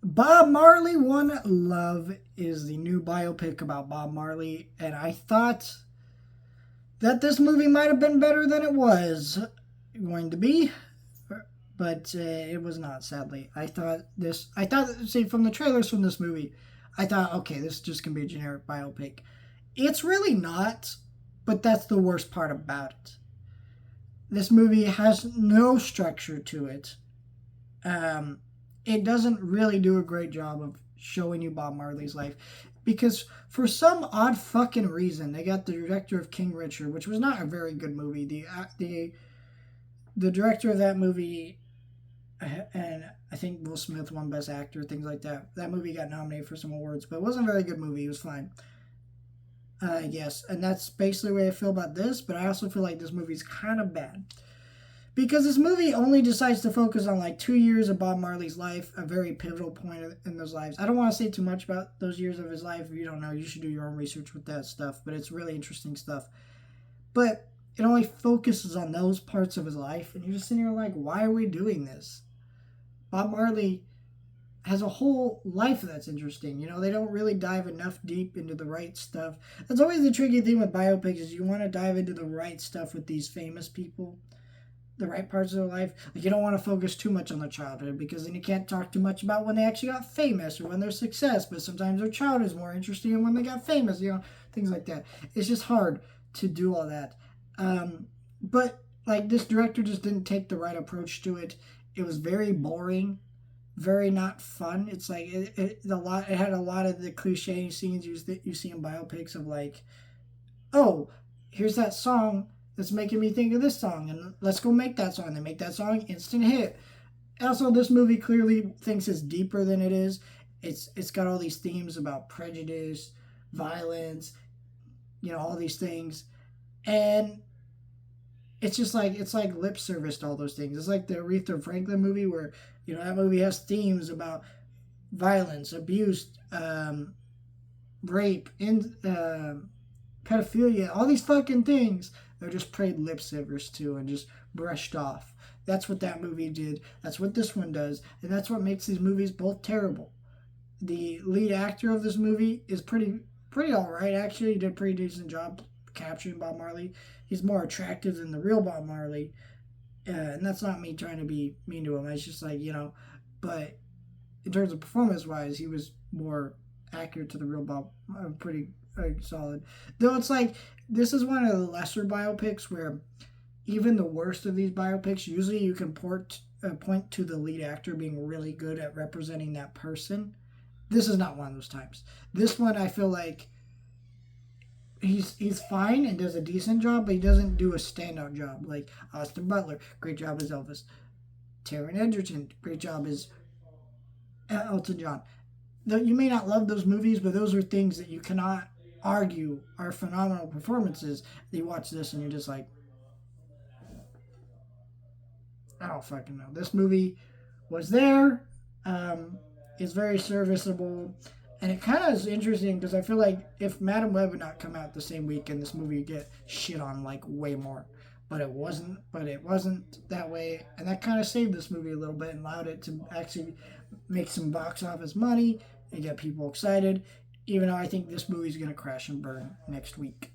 Bob Marley, One Love is the new biopic about Bob Marley, and I thought that this movie might have been better than it was going to be, but it was not, sadly. See, from the trailers from this movie, I thought, okay, this is just going to be a generic biopic. It's really not, but that's the worst part about it. This movie has no structure to it. It doesn't really do a great job of showing you Bob Marley's life because for some odd fucking reason they got the director of King Richard, which was not a very good movie. The director of that movie, and I think Will Smith won Best Actor, things like that. That movie got nominated for some awards, but it wasn't a very good movie. It was fine, I guess, and that's basically the way I feel about this. But I also feel like this movie's kind of bad. Because this movie only decides to focus on like 2 years of Bob Marley's life, a very pivotal point in those lives. I don't want to say too much about those years of his life. If you don't know, you should do your own research with that stuff. But it's really interesting stuff. But it only focuses on those parts of his life. And you're just sitting here like, why are we doing this? Bob Marley has a whole life that's interesting. You know, they don't really dive enough deep into the right stuff. That's always the tricky thing with biopics is you want to dive into the right stuff with these famous people, the right parts of their life. Like, you don't want to focus too much on their childhood because then you can't talk too much about when they actually got famous or when they're success. But sometimes their childhood is more interesting than when they got famous, you know, things like that. It's just hard to do all that. But like, this director just didn't take the right approach to it. It was very boring, very not fun. It's like it had a lot of the cliche scenes you see in biopics of like, oh, here's that song that's making me think of this song, and let's go make that song. They make that song, instant hit. Also, this movie clearly thinks it's deeper than it is. It's got all these themes about prejudice, violence, you know, all these things, and it's like lip service to all those things. It's like the Aretha Franklin movie where, you know, that movie has themes about violence, abuse, rape, pedophilia, all these fucking things. They're just paid lip service to and just brushed off. That's what that movie did. That's what this one does. And that's what makes these movies both terrible. The lead actor of this movie is pretty alright, actually. He did a pretty decent job capturing Bob Marley. He's more attractive than the real Bob Marley. And that's not me trying to be mean to him. It's just like, you know, but in terms of performance-wise, he was more accurate to the real Bob. Pretty solid. Though it's like, this is one of the lesser biopics where even the worst of these biopics, usually you can point to the lead actor being really good at representing that person. This is not one of those times. This one, I feel like he's fine and does a decent job, but he doesn't do a standout job. Like Austin Butler, great job as Elvis. Taron Egerton, great job as Elton John. You may not love those movies, but those are things that you cannot argue are phenomenal performances. You watch this and you're just like, I don't fucking know. This movie was there. It's very serviceable. And it kind of is interesting because I feel like if Madam Web would not come out the same weekend, this movie would get shit on like way more. But it wasn't that way. And that kind of saved this movie a little bit and allowed it to actually make some box office money and get people excited. Even though I think this movie's going to crash and burn next week.